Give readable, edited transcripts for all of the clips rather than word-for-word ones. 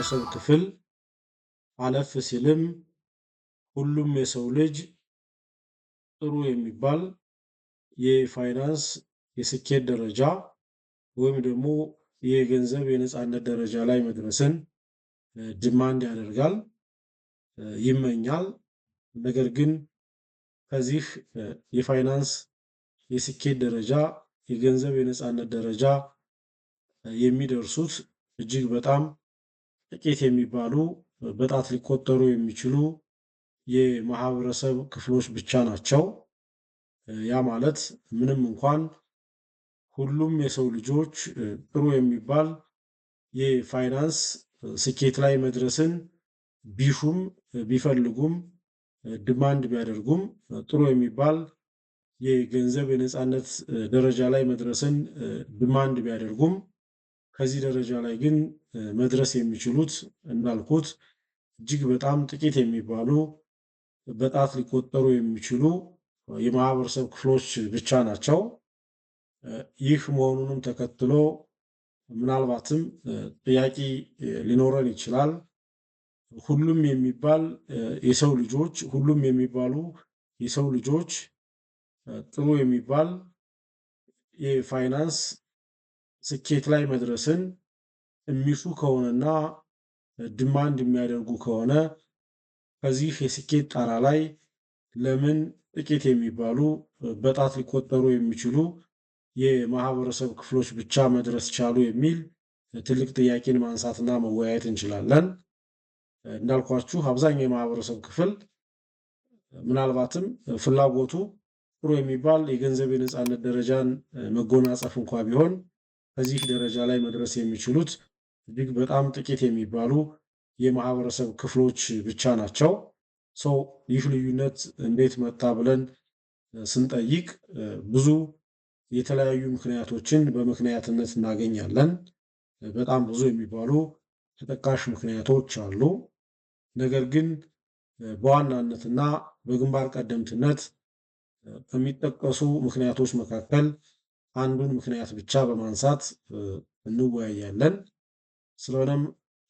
የማህበረሰብ ክፍል አለፍ ሲልም ሁሉም የሰው ልጅ ጥሩ የሚባል የፋይናንስ የስኬት ደረጃ ወይም ደግሞ የገንዘብ የነፃነት ደረጃ ላይ መድረስን ዲማንድ ያደርጋል፣ ይመኛል። ነገር ግን ከዚህ የፋይናንስ የስኬት ደረጃ የገንዘብ የነፃነት ደረጃ የሚደርሱት እጅግ በጣም ጥቂት የሚባሉ በጣት ሊቆጠሩ የሚችሉ የማህበረሰብ ክፍሎች ብቻ ናቸው። ያ ማለት ምንም እንኳን ሁሉም የሰው ልጆች ጥሩ የሚባል የፋይናንስ ስኬት ላይ መድረስን ቢሹም ቢፈልጉም ዲማንድ ቢያደርጉም ጥሩ የሚባል የገንዘብ የነፃነት ደረጃ ላይ መድረስን ዲማንድ ቢያደርጉም ከዚህ ደረጃ ላይ ግን መድረስ የሚችሉት እንዳልኩት እጅግ በጣም ጥቂት የሚባሉ በጣት ሊቆጠሩ የሚችሉ የማህበረሰብ ክፍሎች ብቻ ናቸው። ይህ መሆኑንም ተከትሎ ምናልባትም ጥያቄ ሊኖረን ይችላል። ሁሉም የሚባሉ የሰው ልጆች ጥሩ የሚባል የፋይናንስ ስኬት ላይ መድረስን የሚሹ ከሆነና ዲማንድ የሚያደርጉ ከሆነ ከዚህ የስኬት ጣራ ላይ ለምን ጥቂት የሚባሉ በጣት ሊቆጠሩ የሚችሉ የማህበረሰብ ክፍሎች ብቻ መድረስ ቻሉ የሚል ትልቅ ጥያቄን ማንሳትና መወያየት እንችላለን። እንዳልኳችሁ አብዛኛው የማህበረሰብ ክፍል ምናልባትም ፍላጎቱ ጥሩ የሚባል የገንዘብ የነፃነት ደረጃን መጎናጸፍ እንኳ ቢሆን ከዚህ ደረጃ ላይ መድረስ የሚችሉት እጅግ በጣም ጥቂት የሚባሉ የማህበረሰብ ክፍሎች ብቻ ናቸው። ይህ ልዩነት እንዴት መጣ ብለን ስንጠይቅ ብዙ የተለያዩ ምክንያቶችን በምክንያትነት እናገኛለን። በጣም ብዙ የሚባሉ ተጠቃሽ ምክንያቶች አሉ። ነገር ግን በዋናነትና በግንባር ቀደምትነት ከሚጠቀሱ ምክንያቶች መካከል አንዱን ምክንያት ብቻ በማንሳት እንወያያለን። ስለሆነም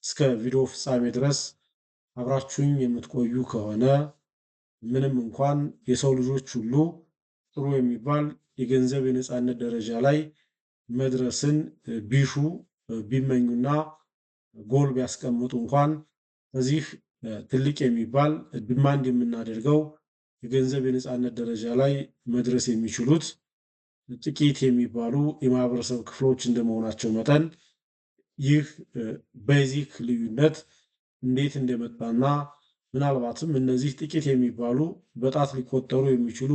እስከ ቪዲዮ ፍጻሜ ድረስ አብራችሁኝ የምትቆዩ ከሆነ ምንም እንኳን የሰው ልጆች ሁሉ ጥሩ የሚባል የገንዘብ የነፃነት ደረጃ ላይ መድረስን ቢሹ ቢመኙና ጎል ቢያስቀምጡ እንኳን ከዚህ ትልቅ የሚባል ዲማንድ የምናደርገው የገንዘብ የነፃነት ደረጃ ላይ መድረስ የሚችሉት ጥቂት የሚባሉ የማህበረሰብ ክፍሎች እንደመሆናቸው መጠን ይህ ቤዚክ ልዩነት እንዴት እንደመጣና ምናልባትም እነዚህ ጥቂት የሚባሉ በጣት ሊቆጠሩ የሚችሉ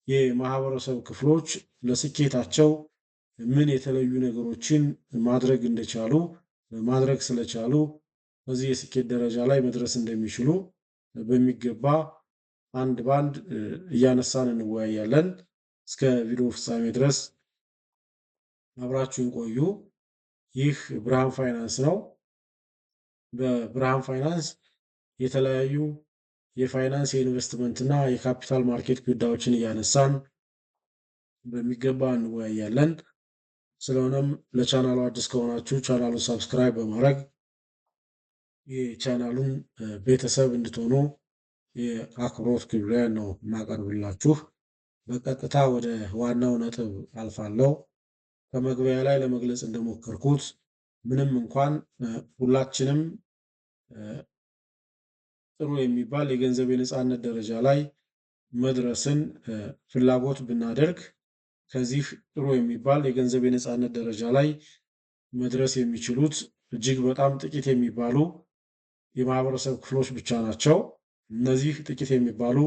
የማህበረሰብ ክፍሎች ለስኬታቸው ምን የተለዩ ነገሮችን ማድረግ ስለቻሉ በዚህ የስኬት ደረጃ ላይ መድረስ እንደሚችሉ በሚገባ አንድ ባንድ እያነሳን እንወያያለን። እስከ ቪዲዮ ፍጻሜ ድረስ አብራችሁን ቆዩ። ይህ ብርሃን ፋይናንስ ነው። በብርሃን ፋይናንስ የተለያዩ የፋይናንስ የኢንቨስትመንት እና የካፒታል ማርኬት ጉዳዮችን እያነሳን በሚገባ እንወያያለን። ስለሆነም ለቻናሉ አዲስ ከሆናችሁ ቻናሉን ሰብስክራይብ በማድረግ የቻናሉን ቤተሰብ እንድትሆኑ የአክብሮት ግብዣን ነው የማቀርብላችሁ። በቀጥታ ወደ ዋናው ነጥብ አልፋለሁ። ከመግቢያ ላይ ለመግለጽ እንደሞከርኩት ምንም እንኳን ሁላችንም ጥሩ የሚባል የገንዘብ የነፃነት ደረጃ ላይ መድረስን ፍላጎት ብናደርግ ከዚህ ጥሩ የሚባል የገንዘብ የነፃነት ደረጃ ላይ መድረስ የሚችሉት እጅግ በጣም ጥቂት የሚባሉ የማህበረሰብ ክፍሎች ብቻ ናቸው። እነዚህ ጥቂት የሚባሉ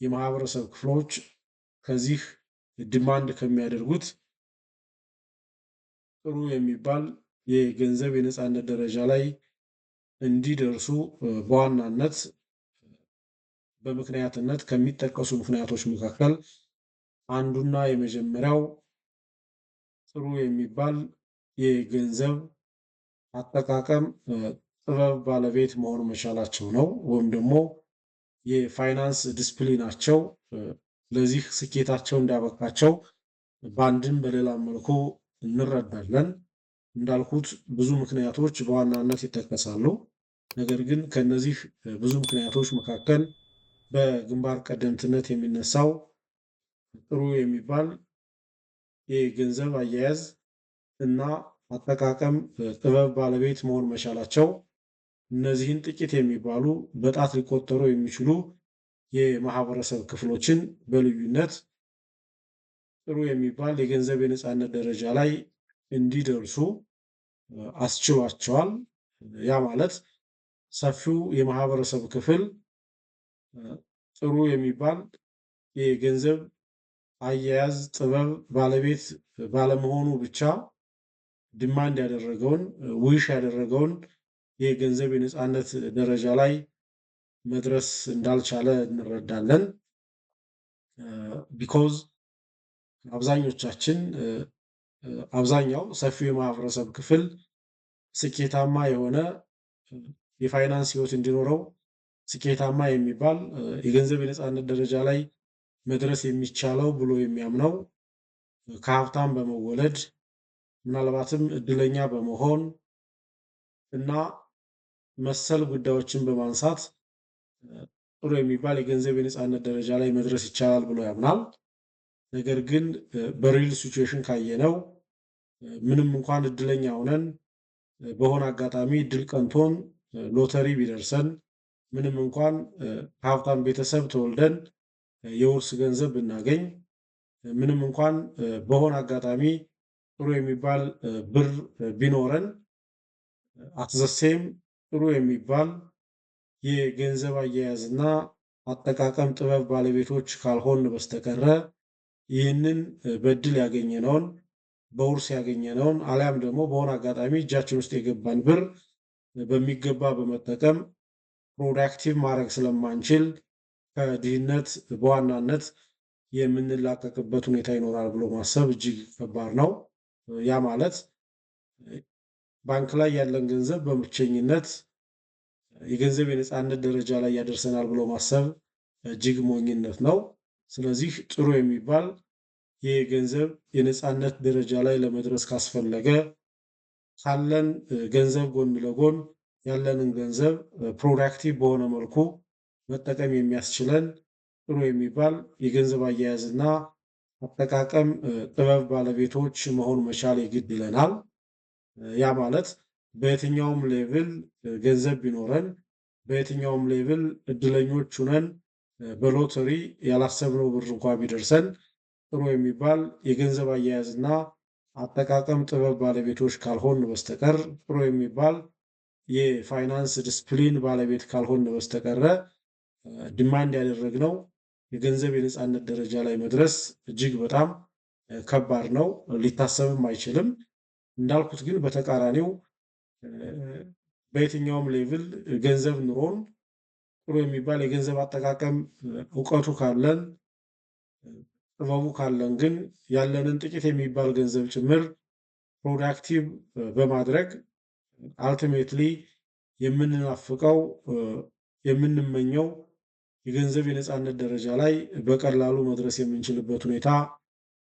የማህበረሰብ ክፍሎች ከዚህ ዲማንድ ከሚያደርጉት ጥሩ የሚባል የገንዘብ የነፃነት ደረጃ ላይ እንዲደርሱ በዋናነት በምክንያትነት ከሚጠቀሱ ምክንያቶች መካከል አንዱና የመጀመሪያው ጥሩ የሚባል የገንዘብ አጠቃቀም ጥበብ ባለቤት መሆን መቻላቸው ነው። ወይም ደግሞ የፋይናንስ ዲስፕሊናቸው ለዚህ ስኬታቸው እንዳበቃቸው በአንድም በሌላ መልኩ እንረዳለን። እንዳልኩት ብዙ ምክንያቶች በዋናነት ይጠቀሳሉ። ነገር ግን ከነዚህ ብዙ ምክንያቶች መካከል በግንባር ቀደምትነት የሚነሳው ጥሩ የሚባል የገንዘብ አያያዝ እና አጠቃቀም ጥበብ ባለቤት መሆን መቻላቸው እነዚህን ጥቂት የሚባሉ በጣት ሊቆጠሩ የሚችሉ የማህበረሰብ ክፍሎችን በልዩነት ጥሩ የሚባል የገንዘብ የነፃነት ደረጃ ላይ እንዲደርሱ አስችሏቸዋል። ያ ማለት ሰፊው የማህበረሰብ ክፍል ጥሩ የሚባል የገንዘብ አያያዝ ጥበብ ባለቤት ባለመሆኑ ብቻ ዲማንድ ያደረገውን ዊሽ ያደረገውን የገንዘብ የነፃነት ደረጃ ላይ መድረስ እንዳልቻለ እንረዳለን። ቢኮዝ አብዛኛው ሰፊው የማህበረሰብ ክፍል ስኬታማ የሆነ የፋይናንስ ህይወት እንዲኖረው ስኬታማ የሚባል የገንዘብ የነፃነት ደረጃ ላይ መድረስ የሚቻለው ብሎ የሚያምነው ከሀብታም በመወለድ ምናልባትም እድለኛ በመሆን እና መሰል ጉዳዮችን በማንሳት ጥሩ የሚባል የገንዘብ የነፃነት ደረጃ ላይ መድረስ ይቻላል ብሎ ያምናል። ነገር ግን በሪል ሲቹዌሽን ካየነው ምንም እንኳን እድለኛ ሆነን በሆነ አጋጣሚ እድል ቀንቶን ሎተሪ ቢደርሰን ምንም እንኳን ከሀብታም ቤተሰብ ተወልደን የውርስ ገንዘብ ብናገኝ ምንም እንኳን በሆነ አጋጣሚ ጥሩ የሚባል ብር ቢኖረን አትዘሴም ጥሩ የሚባል የገንዘብ አያያዝና አጠቃቀም ጥበብ ባለቤቶች ካልሆን በስተቀረ ይህንን በእድል ያገኘነውን በውርስ ያገኘነውን አሊያም ደግሞ በሆነ አጋጣሚ እጃችን ውስጥ የገባን ብር በሚገባ በመጠቀም ፕሮዳክቲቭ ማድረግ ስለማንችል ከድህነት በዋናነት የምንላቀቅበት ሁኔታ ይኖራል ብሎ ማሰብ እጅግ ከባድ ነው። ያ ማለት ባንክ ላይ ያለን ገንዘብ በብቸኝነት የገንዘብ የነፃነት ደረጃ ላይ ያደርሰናል ብሎ ማሰብ እጅግ ሞኝነት ነው። ስለዚህ ጥሩ የሚባል የገንዘብ የነፃነት ደረጃ ላይ ለመድረስ ካስፈለገ ካለን ገንዘብ ጎን ለጎን ያለንን ገንዘብ ፕሮዳክቲቭ በሆነ መልኩ መጠቀም የሚያስችለን ጥሩ የሚባል የገንዘብ አያያዝና አጠቃቀም ጥበብ ባለቤቶች መሆን መቻል የግድ ይለናል። ያ ማለት በየትኛውም ሌቭል ገንዘብ ቢኖረን በየትኛውም ሌቭል እድለኞች ሁነን በሎተሪ ያላሰብነው ብር እንኳ ቢደርሰን ጥሩ የሚባል የገንዘብ አያያዝና አጠቃቀም ጥበብ ባለቤቶች ካልሆን በስተቀር ጥሩ የሚባል የፋይናንስ ዲስፕሊን ባለቤት ካልሆን በስተቀረ ዲማንድ ያደረግነው የገንዘብ የነፃነት ደረጃ ላይ መድረስ እጅግ በጣም ከባድ ነው፣ ሊታሰብም አይችልም። እንዳልኩት ግን በተቃራኒው በየትኛውም ሌቭል ገንዘብ ኑሮን ጥሩ የሚባል የገንዘብ አጠቃቀም እውቀቱ ካለን ጥበቡ ካለን ግን ያለንን ጥቂት የሚባል ገንዘብ ጭምር ፕሮዳክቲቭ በማድረግ አልቲሜትሊ የምንናፍቀው የምንመኘው የገንዘብ የነፃነት ደረጃ ላይ በቀላሉ መድረስ የምንችልበት ሁኔታ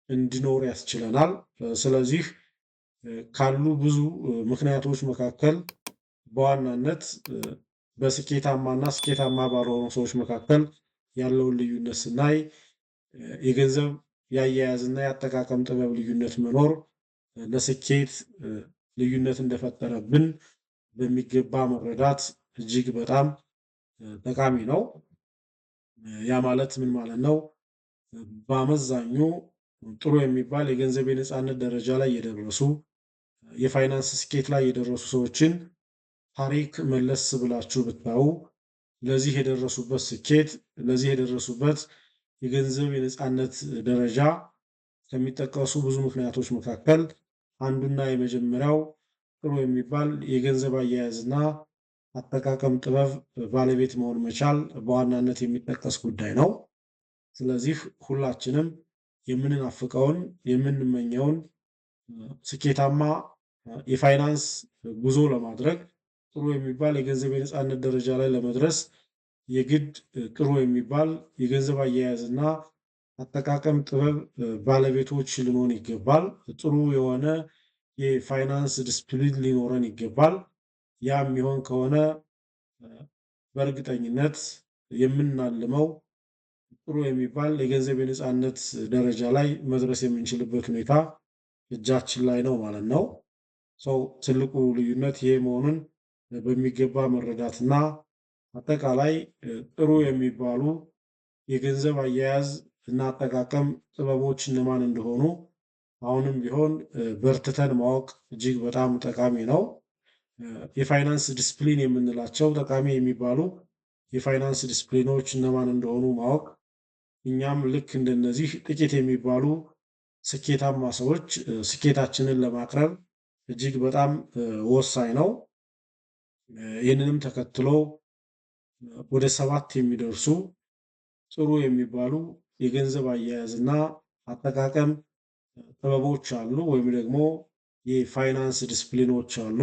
እንዲኖር ያስችለናል። ስለዚህ ካሉ ብዙ ምክንያቶች መካከል በዋናነት በስኬታማና ስኬታማ ባልሆኑ ሰዎች መካከል ያለውን ልዩነት ስናይ የገንዘብ የአያያዝና የአጠቃቀም ጥበብ ልዩነት መኖር ለስኬት ልዩነት እንደፈጠረብን በሚገባ መረዳት እጅግ በጣም ጠቃሚ ነው። ያ ማለት ምን ማለት ነው? በአመዛኙ ጥሩ የሚባል የገንዘብ የነፃነት ደረጃ ላይ የደረሱ የፋይናንስ ስኬት ላይ የደረሱ ሰዎችን ታሪክ መለስ ብላችሁ ብታዩ ለዚህ የደረሱበት ስኬት ለዚህ የደረሱበት የገንዘብ የነፃነት ደረጃ ከሚጠቀሱ ብዙ ምክንያቶች መካከል አንዱና የመጀመሪያው ጥሩ የሚባል የገንዘብ አያያዝና አጠቃቀም ጥበብ ባለቤት መሆን መቻል በዋናነት የሚጠቀስ ጉዳይ ነው። ስለዚህ ሁላችንም የምንናፍቀውን የምንመኘውን ስኬታማ የፋይናንስ ጉዞ ለማድረግ ጥሩ የሚባል የገንዘብ የነፃነት ደረጃ ላይ ለመድረስ የግድ ጥሩ የሚባል የገንዘብ አያያዝና አጠቃቀም ጥበብ ባለቤቶች ልንሆን ይገባል። ጥሩ የሆነ የፋይናንስ ዲስፕሊን ሊኖረን ይገባል። ያ የሚሆን ከሆነ በእርግጠኝነት የምናልመው ጥሩ የሚባል የገንዘብ የነፃነት ደረጃ ላይ መድረስ የምንችልበት ሁኔታ እጃችን ላይ ነው ማለት ነው። ትልቁ ልዩነት ይሄ መሆኑን በሚገባ መረዳትና አጠቃላይ ጥሩ የሚባሉ የገንዘብ አያያዝ እና አጠቃቀም ጥበቦች እነማን እንደሆኑ አሁንም ቢሆን በርትተን ማወቅ እጅግ በጣም ጠቃሚ ነው። የፋይናንስ ዲስፕሊን የምንላቸው ጠቃሚ የሚባሉ የፋይናንስ ዲስፕሊኖች እነማን እንደሆኑ ማወቅ እኛም ልክ እንደነዚህ ጥቂት የሚባሉ ስኬታማ ሰዎች ስኬታችንን ለማቅረብ እጅግ በጣም ወሳኝ ነው። ይህንንም ተከትሎ ወደ 7 የሚደርሱ ጥሩ የሚባሉ የገንዘብ አያያዝና አጠቃቀም ጥበቦች አሉ፣ ወይም ደግሞ የፋይናንስ ዲስፕሊኖች አሉ።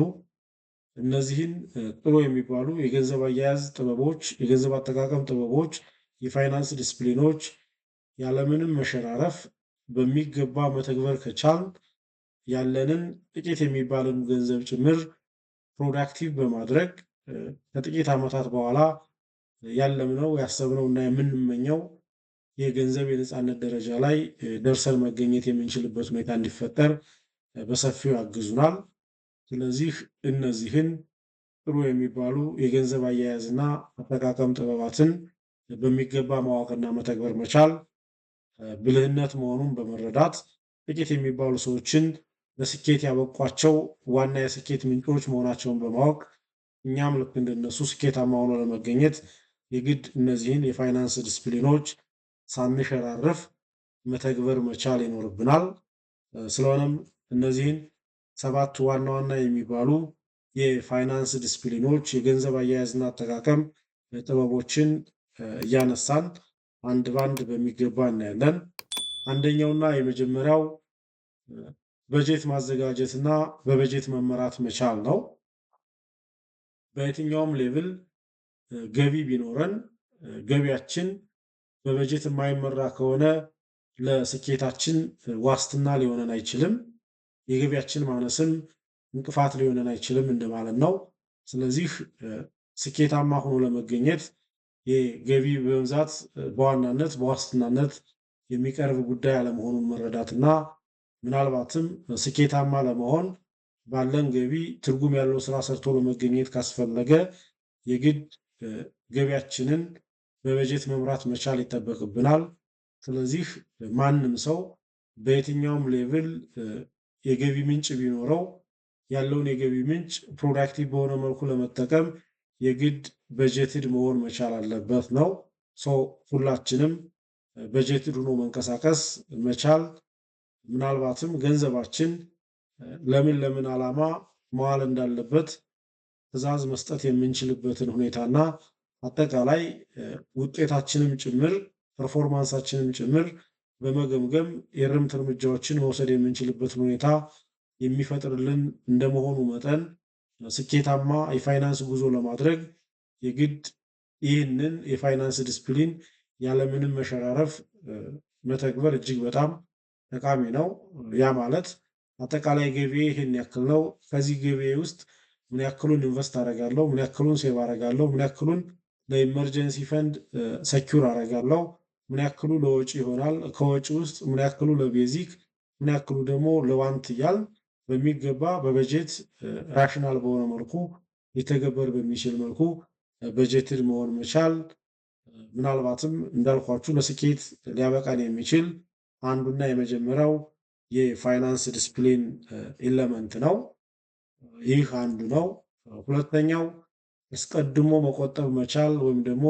እነዚህን ጥሩ የሚባሉ የገንዘብ አያያዝ ጥበቦች፣ የገንዘብ አጠቃቀም ጥበቦች፣ የፋይናንስ ዲስፕሊኖች ያለምንም መሸራረፍ በሚገባ መተግበር ከቻል ያለንን ጥቂት የሚባልን ገንዘብ ጭምር ፕሮዳክቲቭ በማድረግ ከጥቂት ዓመታት በኋላ ያለምነው ያሰብነው እና የምንመኘው የገንዘብ የነፃነት ደረጃ ላይ ደርሰን መገኘት የምንችልበት ሁኔታ እንዲፈጠር በሰፊው ያግዙናል። ስለዚህ እነዚህን ጥሩ የሚባሉ የገንዘብ አያያዝና አጠቃቀም ጥበባትን በሚገባ ማወቅና መተግበር መቻል ብልህነት መሆኑን በመረዳት ጥቂት የሚባሉ ሰዎችን ለስኬት ያበቋቸው ዋና የስኬት ምንጮች መሆናቸውን በማወቅ እኛም ልክ እንደነሱ ስኬታማ ሆኖ ለመገኘት የግድ እነዚህን የፋይናንስ ዲስፕሊኖች ሳንሸራረፍ መተግበር መቻል ይኖርብናል። ስለሆነም እነዚህን 7 ዋና ዋና የሚባሉ የፋይናንስ ዲስፕሊኖች የገንዘብ አያያዝና አጠቃቀም ጥበቦችን እያነሳን አንድ ባንድ በሚገባ እናያለን። አንደኛውና የመጀመሪያው በጀት ማዘጋጀትና በበጀት መመራት መቻል ነው። በየትኛውም ሌቭል ገቢ ቢኖረን ገቢያችን በበጀት የማይመራ ከሆነ ለስኬታችን ዋስትና ሊሆነን አይችልም። የገቢያችን ማነስም እንቅፋት ሊሆነን አይችልም እንደማለት ነው። ስለዚህ ስኬታማ ሆኖ ለመገኘት የገቢ በብዛት በዋናነት በዋስትናነት የሚቀርብ ጉዳይ አለመሆኑን መረዳትና ምናልባትም ስኬታማ ለመሆን ባለን ገቢ ትርጉም ያለው ስራ ሰርቶ ለመገኘት ካስፈለገ የግድ ገቢያችንን በበጀት መምራት መቻል ይጠበቅብናል። ስለዚህ ማንም ሰው በየትኛውም ሌቭል የገቢ ምንጭ ቢኖረው ያለውን የገቢ ምንጭ ፕሮዳክቲቭ በሆነ መልኩ ለመጠቀም የግድ በጀትድ መሆን መቻል አለበት ነው። ሁላችንም በጀትድ ሆኖ መንቀሳቀስ መቻል ምናልባትም ገንዘባችን ለምን ዓላማ መዋል እንዳለበት ትዕዛዝ መስጠት የምንችልበትን ሁኔታና አጠቃላይ ውጤታችንም ጭምር ፐርፎርማንሳችንም ጭምር በመገምገም የእርምት እርምጃዎችን መውሰድ የምንችልበትን ሁኔታ የሚፈጥርልን እንደመሆኑ መጠን ስኬታማ የፋይናንስ ጉዞ ለማድረግ የግድ ይህንን የፋይናንስ ዲስፕሊን ያለምንም መሸራረፍ መተግበር እጅግ በጣም ጠቃሚ ነው። ያ ማለት አጠቃላይ ገቢዬ ይህን ያክል ነው፣ ከዚህ ገቢዬ ውስጥ ምን ያክሉን ኢንቨስት አደርጋለሁ፣ ምን ያክሉን ሴቭ አደርጋለሁ፣ ምን ያክሉን ለኢመርጀንሲ ፈንድ ሰኪውር አደርጋለሁ፣ ምን ያክሉ ለወጪ ይሆናል፣ ከወጪ ውስጥ ምን ያክሉ ለቤዚክ፣ ምን ያክሉ ደግሞ ለዋንት እያል በሚገባ በበጀት ራሽናል በሆነ መልኩ ሊተገበር በሚችል መልኩ በጀትድ መሆን መቻል ምናልባትም እንዳልኳችሁ ለስኬት ሊያበቃን የሚችል አንዱና የመጀመሪያው የፋይናንስ ዲስፕሊን ኤለመንት ነው። ይህ አንዱ ነው። ሁለተኛው አስቀድሞ መቆጠብ መቻል ወይም ደግሞ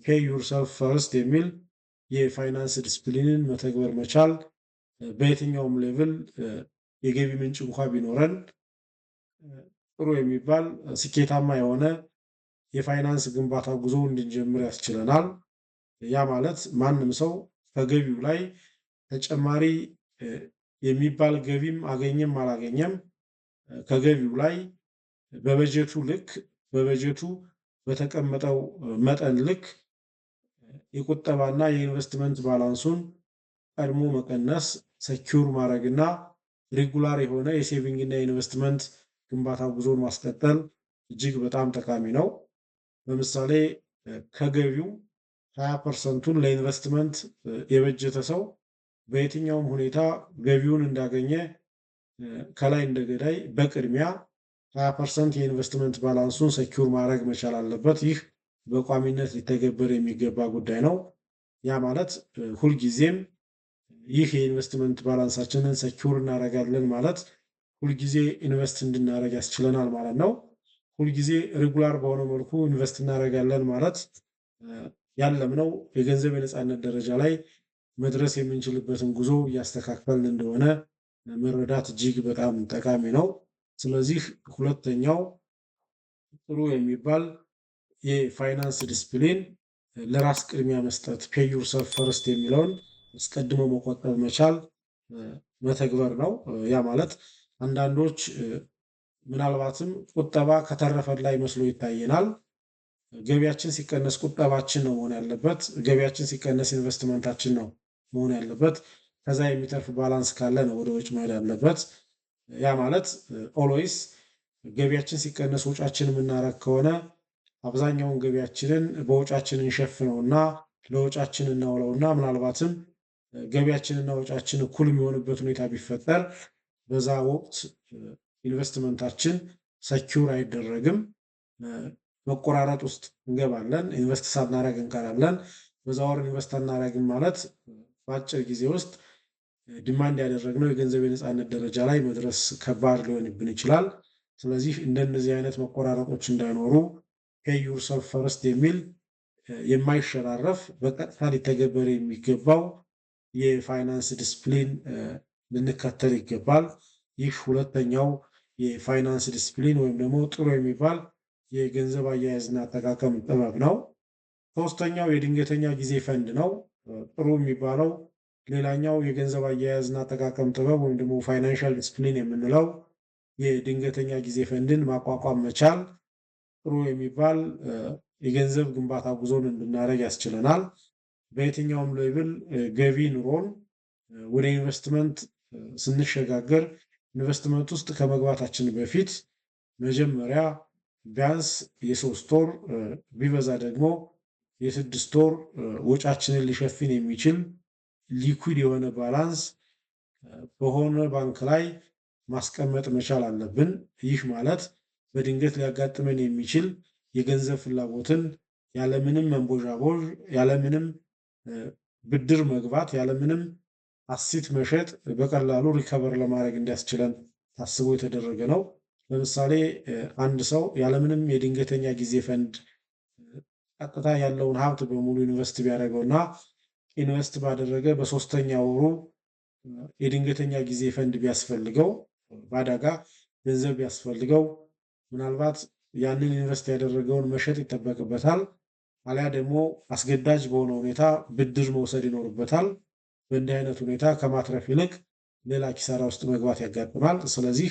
ፔይ ዩርሰልፍ ፈርስት የሚል የፋይናንስ ዲስፕሊንን መተግበር መቻል በየትኛውም ሌቭል የገቢ ምንጭ እንኳ ቢኖረን ጥሩ የሚባል ስኬታማ የሆነ የፋይናንስ ግንባታ ጉዞ እንድንጀምር ያስችለናል። ያ ማለት ማንም ሰው ከገቢው ላይ ተጨማሪ የሚባል ገቢም አገኘም አላገኘም ከገቢው ላይ በበጀቱ ልክ በበጀቱ በተቀመጠው መጠን ልክ የቁጠባና የኢንቨስትመንት ባላንሱን ቀድሞ መቀነስ፣ ሰኪውር ማድረግና ሬጉላር የሆነ የሴቪንግ እና የኢንቨስትመንት ግንባታ ጉዞን ማስቀጠል እጅግ በጣም ጠቃሚ ነው። ለምሳሌ ከገቢው 20%ቱን ለኢንቨስትመንት የበጀተ ሰው በየትኛውም ሁኔታ ገቢውን እንዳገኘ ከላይ እንደገዳይ በቅድሚያ 20% የኢንቨስትመንት ባላንሱን ሰኪውር ማድረግ መቻል አለበት። ይህ በቋሚነት ሊተገበር የሚገባ ጉዳይ ነው። ያ ማለት ሁልጊዜም ይህ የኢንቨስትመንት ባላንሳችንን ሰኪውር እናደርጋለን ማለት ሁልጊዜ ኢንቨስት እንድናደርግ ያስችለናል ማለት ነው። ሁልጊዜ ሬጉላር በሆነ መልኩ ኢንቨስት እናደርጋለን ማለት ያለምነው የገንዘብ የነፃነት ደረጃ ላይ መድረስ የምንችልበትን ጉዞ እያስተካከልን እንደሆነ መረዳት እጅግ በጣም ጠቃሚ ነው። ስለዚህ ሁለተኛው ጥሩ የሚባል የፋይናንስ ዲስፕሊን ለራስ ቅድሚያ መስጠት ፔይ ዩርሰልፍ ፈርስት የሚለውን አስቀድሞ መቆጠብ መቻል መተግበር ነው። ያ ማለት አንዳንዶች ምናልባትም ቁጠባ ከተረፈን ላይ መስሎ ይታየናል። ገቢያችን ሲቀነስ ቁጠባችን ነው መሆን ያለበት። ገቢያችን ሲቀነስ ኢንቨስትመንታችን ነው መሆን ያለበት። ከዛ የሚተርፍ ባላንስ ካለ ነው ወደ ወጭ መሄድ ያለበት። ያ ማለት ኦልዌይስ ገቢያችን ሲቀነስ ወጫችን የምናረግ ከሆነ አብዛኛውን ገቢያችንን በወጫችን እንሸፍነውና ለወጫችን እናውለውና ምናልባትም ገቢያችንና ወጫችን እኩል የሚሆንበት ሁኔታ ቢፈጠር በዛ ወቅት ኢንቨስትመንታችን ሰኪውር አይደረግም። መቆራረጥ ውስጥ እንገባለን። ኢንቨስት ሳናረግ እንቀራለን። በዛ ወር ኢንቨስት አናረግም ማለት በአጭር ጊዜ ውስጥ ዲማንድ ያደረግነው የገንዘብ የነፃነት ደረጃ ላይ መድረስ ከባድ ሊሆንብን ይችላል። ስለዚህ እንደነዚህ አይነት መቆራረጦች እንዳይኖሩ ፔይ ዩርሰልፍ ፈርስት የሚል የማይሸራረፍ በቀጥታ ሊተገበር የሚገባው የፋይናንስ ዲስፕሊን ልንከተል ይገባል። ይህ ሁለተኛው የፋይናንስ ዲስፕሊን ወይም ደግሞ ጥሩ የሚባል የገንዘብ አያያዝና አጠቃቀም ጥበብ ነው። ሶስተኛው የድንገተኛ ጊዜ ፈንድ ነው። ጥሩ የሚባለው ሌላኛው የገንዘብ አያያዝና አጠቃቀም ጥበብ ወይም ደግሞ ፋይናንሻል ዲስፕሊን የምንለው የድንገተኛ ጊዜ ፈንድን ማቋቋም መቻል ጥሩ የሚባል የገንዘብ ግንባታ ጉዞን እንድናደርግ ያስችለናል። በየትኛውም ሌቭል ገቢ ኑሮን ወደ ኢንቨስትመንት ስንሸጋገር ኢንቨስትመንት ውስጥ ከመግባታችን በፊት መጀመሪያ ቢያንስ የ3 ወር ቢበዛ ደግሞ የ6 ወር ወጫችንን ሊሸፍን የሚችል ሊኩዊድ የሆነ ባላንስ በሆነ ባንክ ላይ ማስቀመጥ መቻል አለብን። ይህ ማለት በድንገት ሊያጋጥመን የሚችል የገንዘብ ፍላጎትን ያለምንም መንቦዣቦዥ፣ ያለምንም ብድር መግባት፣ ያለምንም አሲት መሸጥ በቀላሉ ሪከቨር ለማድረግ እንዲያስችለን ታስቦ የተደረገ ነው። ለምሳሌ አንድ ሰው ያለምንም የድንገተኛ ጊዜ ፈንድ ቀጥታ ያለውን ሀብት በሙሉ ኢንቨስት ቢያደርገውና ኢንቨስት ባደረገ በ3ኛ ወሩ የድንገተኛ ጊዜ ፈንድ ቢያስፈልገው፣ በአደጋ ገንዘብ ቢያስፈልገው ምናልባት ያንን ኢንቨስት ያደረገውን መሸጥ ይጠበቅበታል። አሊያ ደግሞ አስገዳጅ በሆነ ሁኔታ ብድር መውሰድ ይኖርበታል። በእንዲህ አይነት ሁኔታ ከማትረፍ ይልቅ ሌላ ኪሳራ ውስጥ መግባት ያጋጥማል። ስለዚህ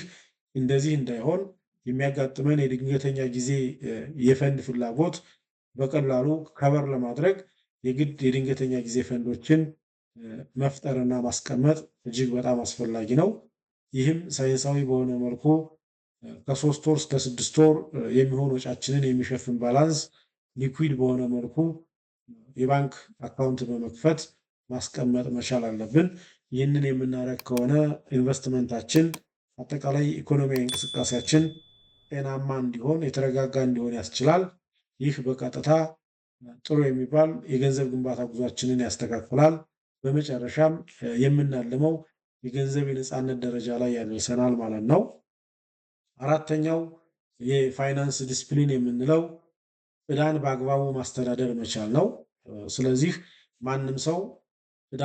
እንደዚህ እንዳይሆን የሚያጋጥመን የድንገተኛ ጊዜ የፈንድ ፍላጎት በቀላሉ ከበር ለማድረግ የግድ የድንገተኛ ጊዜ ፈንዶችን መፍጠርና ማስቀመጥ እጅግ በጣም አስፈላጊ ነው። ይህም ሳይንሳዊ በሆነ መልኩ ከ3 ወር እስከ 6 ወር የሚሆን ወጫችንን የሚሸፍን ባላንስ ሊኩዊድ በሆነ መልኩ የባንክ አካውንት በመክፈት ማስቀመጥ መቻል አለብን። ይህንን የምናደርግ ከሆነ ኢንቨስትመንታችን፣ አጠቃላይ ኢኮኖሚያዊ እንቅስቃሴያችን ጤናማ እንዲሆን፣ የተረጋጋ እንዲሆን ያስችላል። ይህ በቀጥታ ጥሩ የሚባል የገንዘብ ግንባታ ጉዟችንን ያስተካክላል። በመጨረሻም የምናልመው የገንዘብ የነፃነት ደረጃ ላይ ያደርሰናል ማለት ነው። አራተኛው የፋይናንስ ዲስፕሊን የምንለው ዕዳን በአግባቡ ማስተዳደር መቻል ነው። ስለዚህ ማንም ሰው ዕዳ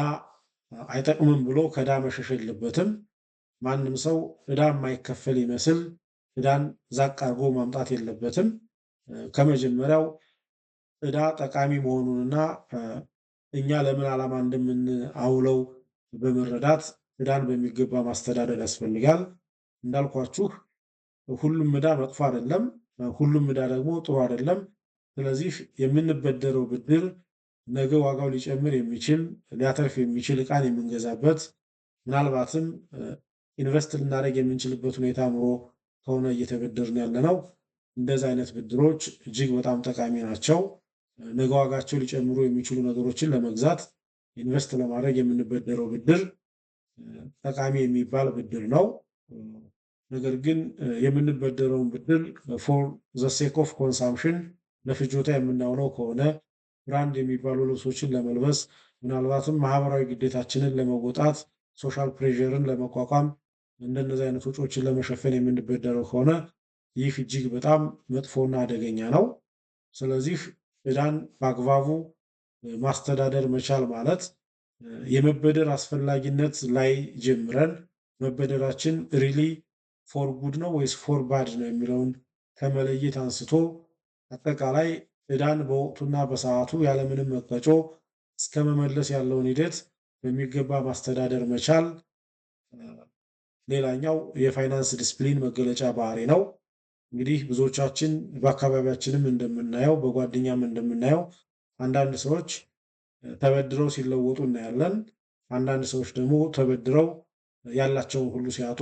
አይጠቅምም ብሎ ከዕዳ መሸሽ የለበትም። ማንም ሰው ዕዳ የማይከፈል ይመስል ዕዳን ዛቅ አድርጎ ማምጣት የለበትም። ከመጀመሪያው ዕዳ ጠቃሚ መሆኑንና እኛ ለምን ዓላማ እንደምናውለው በመረዳት ዕዳን በሚገባ ማስተዳደር ያስፈልጋል። እንዳልኳችሁ ሁሉም ዕዳ መጥፎ አይደለም፣ ሁሉም ዕዳ ደግሞ ጥሩ አይደለም። ስለዚህ የምንበደረው ብድር ነገ ዋጋው ሊጨምር የሚችል ሊያተርፍ የሚችል ዕቃን የምንገዛበት ምናልባትም ኢንቨስት ልናደርግ የምንችልበት ሁኔታ ኑሮ ከሆነ እየተበደርን ያለነው እንደዚህ አይነት ብድሮች እጅግ በጣም ጠቃሚ ናቸው። ነገ ዋጋቸው ሊጨምሩ የሚችሉ ነገሮችን ለመግዛት ኢንቨስት ለማድረግ የምንበደረው ብድር ጠቃሚ የሚባል ብድር ነው። ነገር ግን የምንበደረውን ብድር ፎር ዘ ሴክ ኦፍ ኮንሳምፕሽን ለፍጆታ የምናውለው ከሆነ ብራንድ የሚባሉ ልብሶችን ለመልበስ ምናልባትም ማህበራዊ ግዴታችንን ለመወጣት ሶሻል ፕሬዠርን ለመቋቋም እንደነዚህ አይነት ወጪዎችን ለመሸፈን የምንበደረው ከሆነ ይህ እጅግ በጣም መጥፎና አደገኛ ነው። ስለዚህ ዕዳን በአግባቡ ማስተዳደር መቻል ማለት የመበደር አስፈላጊነት ላይ ጀምረን መበደራችን ሪሊ ፎር ጉድ ነው ወይስ ፎር ባድ ነው የሚለውን ከመለየት አንስቶ አጠቃላይ ዕዳን በወቅቱና በሰዓቱ ያለምንም መቀጮ እስከ መመለስ ያለውን ሂደት በሚገባ ማስተዳደር መቻል ሌላኛው የፋይናንስ ዲስፕሊን መገለጫ ባህሪ ነው። እንግዲህ ብዙዎቻችን በአካባቢያችንም እንደምናየው በጓደኛም እንደምናየው አንዳንድ ሰዎች ተበድረው ሲለወጡ እናያለን። አንዳንድ ሰዎች ደግሞ ተበድረው ያላቸውን ሁሉ ሲያጡ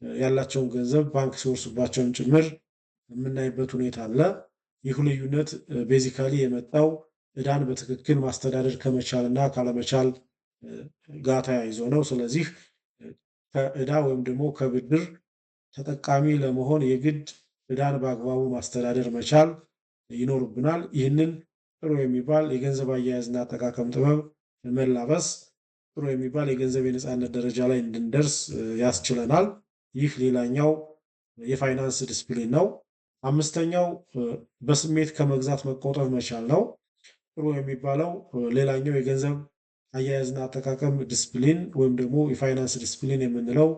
ያላቸውን ገንዘብ ባንክ ሲወርሱባቸውን ጭምር የምናይበት ሁኔታ አለ። ይህ ልዩነት ቤዚካሊ የመጣው ዕዳን በትክክል ማስተዳደር ከመቻል እና ካለመቻል ጋር ተያይዞ ነው። ስለዚህ ከዕዳ ወይም ደግሞ ከብድር ተጠቃሚ ለመሆን የግድ ዕዳን በአግባቡ ማስተዳደር መቻል ይኖርብናል። ይህንን ጥሩ የሚባል የገንዘብ አያያዝና አጠቃቀም ጥበብ መላበስ ጥሩ የሚባል የገንዘብ የነፃነት ደረጃ ላይ እንድንደርስ ያስችለናል። ይህ ሌላኛው የፋይናንስ ዲስፕሊን ነው። አምስተኛው በስሜት ከመግዛት መቆጠብ መቻል ነው። ጥሩ የሚባለው ሌላኛው የገንዘብ አያያዝና አጠቃቀም ዲስፕሊን ወይም ደግሞ የፋይናንስ ዲስፕሊን የምንለው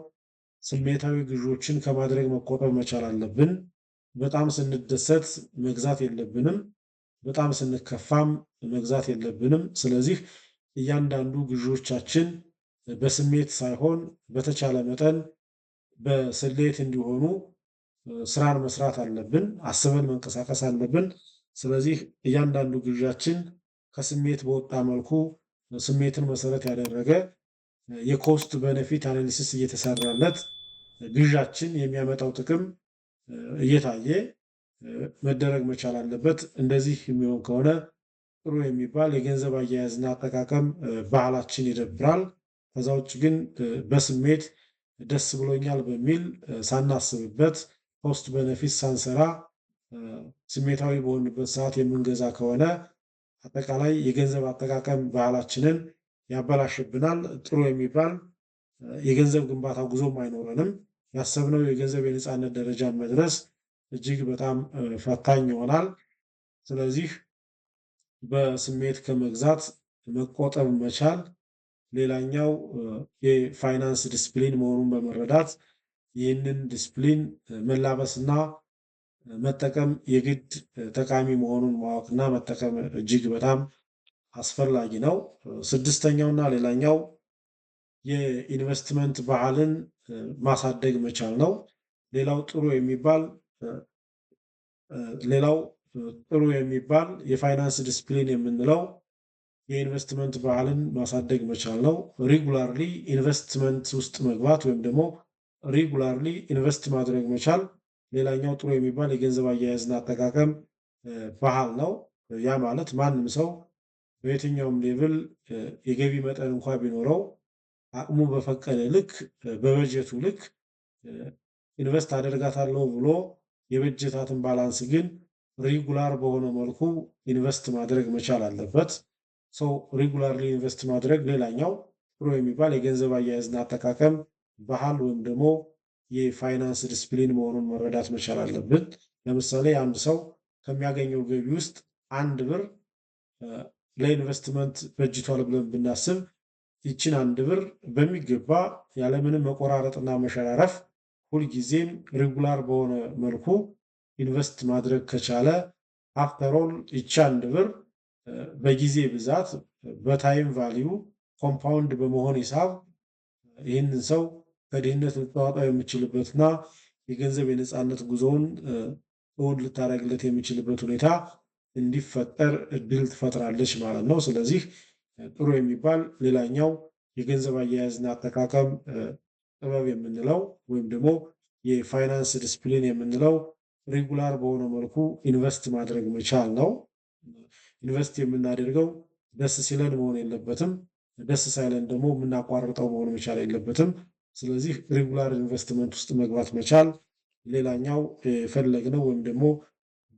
ስሜታዊ ግዢዎችን ከማድረግ መቆጠብ መቻል አለብን። በጣም ስንደሰት መግዛት የለብንም። በጣም ስንከፋም መግዛት የለብንም። ስለዚህ እያንዳንዱ ግዢዎቻችን በስሜት ሳይሆን በተቻለ መጠን በስሌት እንዲሆኑ ስራን መስራት አለብን። አስበን መንቀሳቀስ አለብን። ስለዚህ እያንዳንዱ ግዢያችን ከስሜት በወጣ መልኩ ስሜትን መሰረት ያደረገ የኮስት ቤኔፊት አናሊሲስ እየተሰራለት ግዢያችን የሚያመጣው ጥቅም እየታየ መደረግ መቻል አለበት። እንደዚህ የሚሆን ከሆነ ጥሩ የሚባል የገንዘብ አያያዝና አጠቃቀም ባህላችን ይደብራል። ከዛ ውጭ ግን በስሜት ደስ ብሎኛል በሚል ሳናስብበት ኮስት ቤኔፊት ሳንሰራ ስሜታዊ በሆንበት ሰዓት የምንገዛ ከሆነ አጠቃላይ የገንዘብ አጠቃቀም ባህላችንን ያበላሽብናል። ጥሩ የሚባል የገንዘብ ግንባታ ጉዞም አይኖረንም። ያሰብነው የገንዘብ የነፃነት ደረጃ መድረስ እጅግ በጣም ፈታኝ ይሆናል። ስለዚህ በስሜት ከመግዛት መቆጠብ መቻል ሌላኛው የፋይናንስ ዲስፕሊን መሆኑን በመረዳት ይህንን ዲስፕሊን መላበስና መጠቀም የግድ ጠቃሚ መሆኑን ማወቅና መጠቀም እጅግ በጣም አስፈላጊ ነው። ስድስተኛውና ሌላኛው የኢንቨስትመንት ባህልን ማሳደግ መቻል ነው። ሌላው ጥሩ የሚባል የፋይናንስ ዲስፕሊን የምንለው የኢንቨስትመንት ባህልን ማሳደግ መቻል ነው። ሪጉላርሊ ኢንቨስትመንት ውስጥ መግባት ወይም ደግሞ ሪጉላርሊ ኢንቨስት ማድረግ መቻል ሌላኛው ጥሩ የሚባል የገንዘብ አያያዝና አጠቃቀም ባህል ነው። ያ ማለት ማንም ሰው በየትኛውም ሌቭል የገቢ መጠን እንኳ ቢኖረው አቅሙ በፈቀደ ልክ በበጀቱ ልክ ኢንቨስት አደርጋታለሁ ብሎ የበጀታትን ባላንስ ግን ሪጉላር በሆነ መልኩ ኢንቨስት ማድረግ መቻል አለበት። ሰው ሪጉላርሊ ኢንቨስት ማድረግ ሌላኛው ጥሩ የሚባል የገንዘብ አያያዝና አጠቃቀም ባህል ወይም ደግሞ የፋይናንስ ዲስፕሊን መሆኑን መረዳት መቻል አለብን። ለምሳሌ አንድ ሰው ከሚያገኘው ገቢ ውስጥ 1 ብር ለኢንቨስትመንት በጅቷል ብለን ብናስብ ይችን 1 ብር በሚገባ ያለምንም መቆራረጥና መሸራረፍ ሁልጊዜም ሪጉላር በሆነ መልኩ ኢንቨስት ማድረግ ከቻለ አፍተሮል ይቺ 1 ብር በጊዜ ብዛት በታይም ቫሊዩ ኮምፓውንድ በመሆን ሂሳብ ይህንን ሰው ከድህነት ልታወጣው የሚችልበትና የገንዘብ የነፃነት ጉዞውን እውን ልታደርግለት የሚችልበት ሁኔታ እንዲፈጠር እድል ትፈጥራለች ማለት ነው። ስለዚህ ጥሩ የሚባል ሌላኛው የገንዘብ አያያዝና አጠቃቀም ጥበብ የምንለው ወይም ደግሞ የፋይናንስ ዲስፕሊን የምንለው ሬጉላር በሆነ መልኩ ኢንቨስት ማድረግ መቻል ነው። ኢንቨስት የምናደርገው ደስ ሲለን መሆን የለበትም። ደስ ሳይለን ደግሞ የምናቋርጠው መሆን መቻል የለበትም። ስለዚህ ሬጉላር ኢንቨስትመንት ውስጥ መግባት መቻል ሌላኛው የፈለግነው ወይም ደግሞ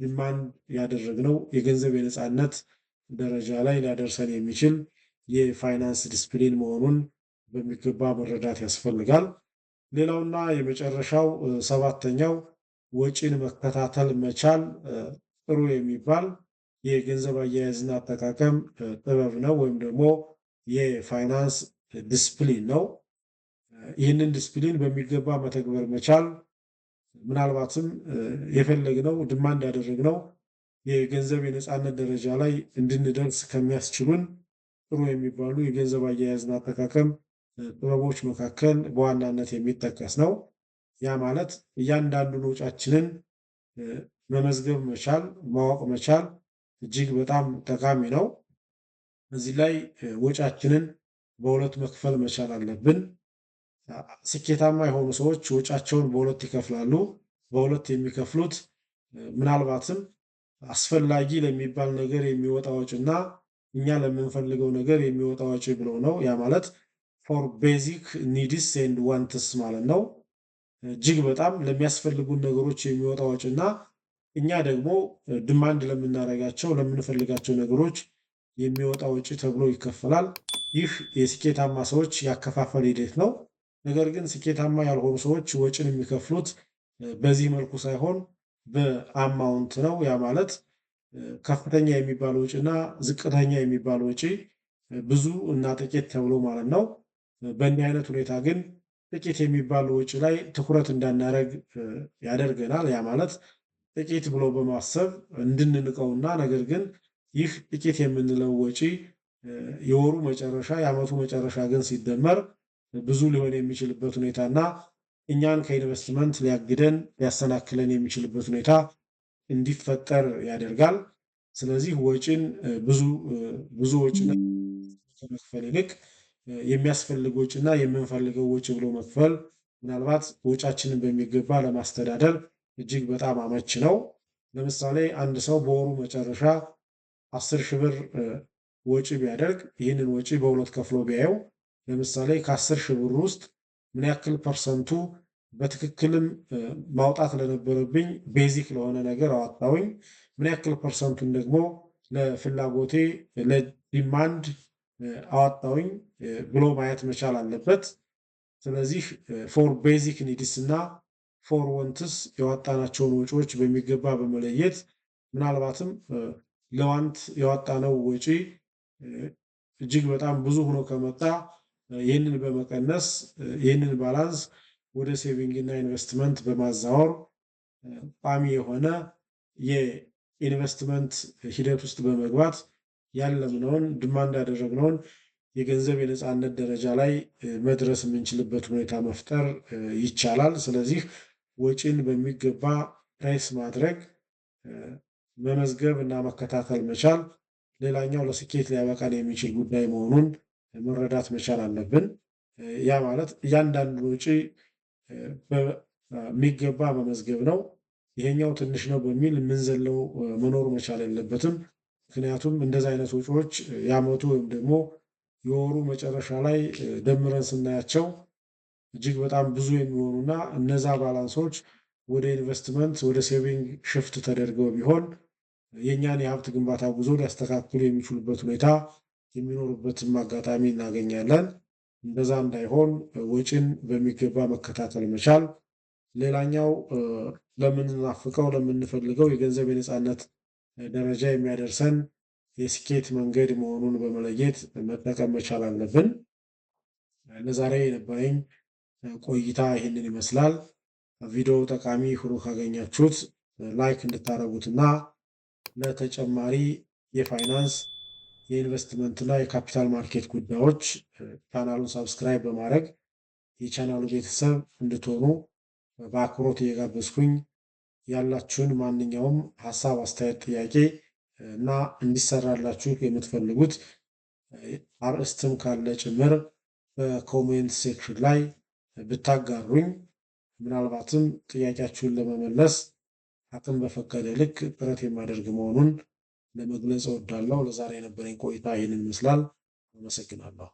ዲማንድ ያደረግነው የገንዘብ የነፃነት ደረጃ ላይ ሊያደርሰን የሚችል የፋይናንስ ዲስፕሊን መሆኑን በሚገባ መረዳት ያስፈልጋል። ሌላውና የመጨረሻው ሰባተኛው ወጪን መከታተል መቻል ጥሩ የሚባል የገንዘብ አያያዝና አጠቃቀም ጥበብ ነው፣ ወይም ደግሞ የፋይናንስ ዲስፕሊን ነው። ይህንን ዲስፕሊን በሚገባ መተግበር መቻል ምናልባትም የፈለግነው ዲማንድ ያደረግነው የገንዘብ የነፃነት ደረጃ ላይ እንድንደርስ ከሚያስችሉን ጥሩ የሚባሉ የገንዘብ አያያዝና አጠቃቀም ጥበቦች መካከል በዋናነት የሚጠቀስ ነው። ያ ማለት እያንዳንዱን ወጫችንን መመዝገብ መቻል፣ ማወቅ መቻል እጅግ በጣም ጠቃሚ ነው። እዚህ ላይ ወጫችንን በሁለት መክፈል መቻል አለብን። ስኬታማ የሆኑ ሰዎች ወጫቸውን በሁለት ይከፍላሉ። በሁለት የሚከፍሉት ምናልባትም አስፈላጊ ለሚባል ነገር የሚወጣ ወጪና እኛ ለምንፈልገው ነገር የሚወጣ ወጪ ብሎ ነው። ያ ማለት ፎር ቤዚክ ኒድስ ኤንድ ዋንትስ ማለት ነው። እጅግ በጣም ለሚያስፈልጉን ነገሮች የሚወጣ ወጪና እኛ ደግሞ ዲማንድ ለምናደርጋቸው ለምንፈልጋቸው ነገሮች የሚወጣ ወጪ ተብሎ ይከፈላል። ይህ የስኬታማ ሰዎች ያከፋፈል ሂደት ነው። ነገር ግን ስኬታማ ያልሆኑ ሰዎች ወጪን የሚከፍሉት በዚህ መልኩ ሳይሆን በአማውንት ነው። ያ ማለት ከፍተኛ የሚባል ወጪና ዝቅተኛ የሚባል ወጪ፣ ብዙ እና ጥቂት ተብሎ ማለት ነው። በእንዲህ አይነት ሁኔታ ግን ጥቂት የሚባል ወጪ ላይ ትኩረት እንዳናደርግ ያደርገናል። ያ ማለት ጥቂት ብሎ በማሰብ እንድንንቀውና ነገር ግን ይህ ጥቂት የምንለው ወጪ የወሩ መጨረሻ የዓመቱ መጨረሻ ግን ሲደመር ብዙ ሊሆን የሚችልበት ሁኔታና እኛን ከኢንቨስትመንት ሊያግደን ሊያሰናክለን የሚችልበት ሁኔታ እንዲፈጠር ያደርጋል። ስለዚህ ወጪን ብዙ ወጪና ከመክፈል ይልቅ የሚያስፈልግ ወጪና የምንፈልገው ወጪ ብሎ መክፈል ምናልባት ወጫችንን በሚገባ ለማስተዳደር እጅግ በጣም አመች ነው። ለምሳሌ አንድ ሰው በወሩ መጨረሻ 10 ሺህ ብር ወጪ ቢያደርግ ይህንን ወጪ በሁለት ከፍሎ ቢያየው ለምሳሌ ከ10 ሺህ ብር ውስጥ ምን ያክል ፐርሰንቱ በትክክልም ማውጣት ለነበረብኝ ቤዚክ ለሆነ ነገር አወጣሁኝ፣ ምን ያክል ፐርሰንቱን ደግሞ ለፍላጎቴ ለዲማንድ አወጣሁኝ ብሎ ማየት መቻል አለበት። ስለዚህ ፎር ቤዚክ ኒድስ እና ፎር ወንትስ ያወጣናቸውን ወጪዎች በሚገባ በመለየት ምናልባትም ለዋንት ያወጣነው ወጪ እጅግ በጣም ብዙ ሆኖ ከመጣ ይህንን በመቀነስ ይህንን ባላንስ ወደ ሴቪንግ እና ኢንቨስትመንት በማዛወር ቋሚ የሆነ የኢንቨስትመንት ሂደት ውስጥ በመግባት ያለምነውን ዲማንድ ያደረግነውን የገንዘብ የነፃነት ደረጃ ላይ መድረስ የምንችልበት ሁኔታ መፍጠር ይቻላል። ስለዚህ ወጪን በሚገባ ፕራይስ ማድረግ፣ መመዝገብ እና መከታተል መቻል ሌላኛው ለስኬት ሊያበቃን የሚችል ጉዳይ መሆኑን መረዳት መቻል አለብን። ያ ማለት እያንዳንዱ ወጪ በሚገባ መመዝገብ ነው። ይሄኛው ትንሽ ነው በሚል የምንዘለው መኖር መቻል የለበትም። ምክንያቱም እንደዚህ አይነት ወጪዎች የዓመቱ ወይም ደግሞ የወሩ መጨረሻ ላይ ደምረን ስናያቸው እጅግ በጣም ብዙ የሚሆኑና እነዛ ባላንሶች ወደ ኢንቨስትመንት ወደ ሴቪንግ ሽፍት ተደርገው ቢሆን የእኛን የሀብት ግንባታ ጉዞ ሊያስተካክሉ የሚችሉበት ሁኔታ የሚኖሩበትም አጋጣሚ እናገኛለን። እንደዛ እንዳይሆን ወጪን በሚገባ መከታተል መቻል ሌላኛው ለምንናፍቀው ለምንፈልገው የገንዘብ የነፃነት ደረጃ የሚያደርሰን የስኬት መንገድ መሆኑን በመለየት መጠቀም መቻል አለብን። ለዛሬ የነበረኝ ቆይታ ይህንን ይመስላል። ቪዲዮው ጠቃሚ ሆኖ ካገኛችሁት ላይክ እንድታደርጉትና ለተጨማሪ የፋይናንስ የኢንቨስትመንትና የካፒታል ማርኬት ጉዳዮች ቻናሉን ሰብስክራይብ በማድረግ የቻናሉ ቤተሰብ እንድትሆኑ በአክብሮት እየጋበዝኩኝ ያላችሁን ማንኛውም ሀሳብ፣ አስተያየት፣ ጥያቄ እና እንዲሰራላችሁ የምትፈልጉት አርእስትም ካለ ጭምር በኮሜንት ሴክሽን ላይ ብታጋሩኝ ምናልባትም ጥያቄያችሁን ለመመለስ አቅም በፈቀደ ልክ ጥረት የማደርግ መሆኑን ለመግለጽ እወዳለሁ። ለዛሬ የነበረኝ ቆይታ ይህንን ይመስላል። አመሰግናለሁ።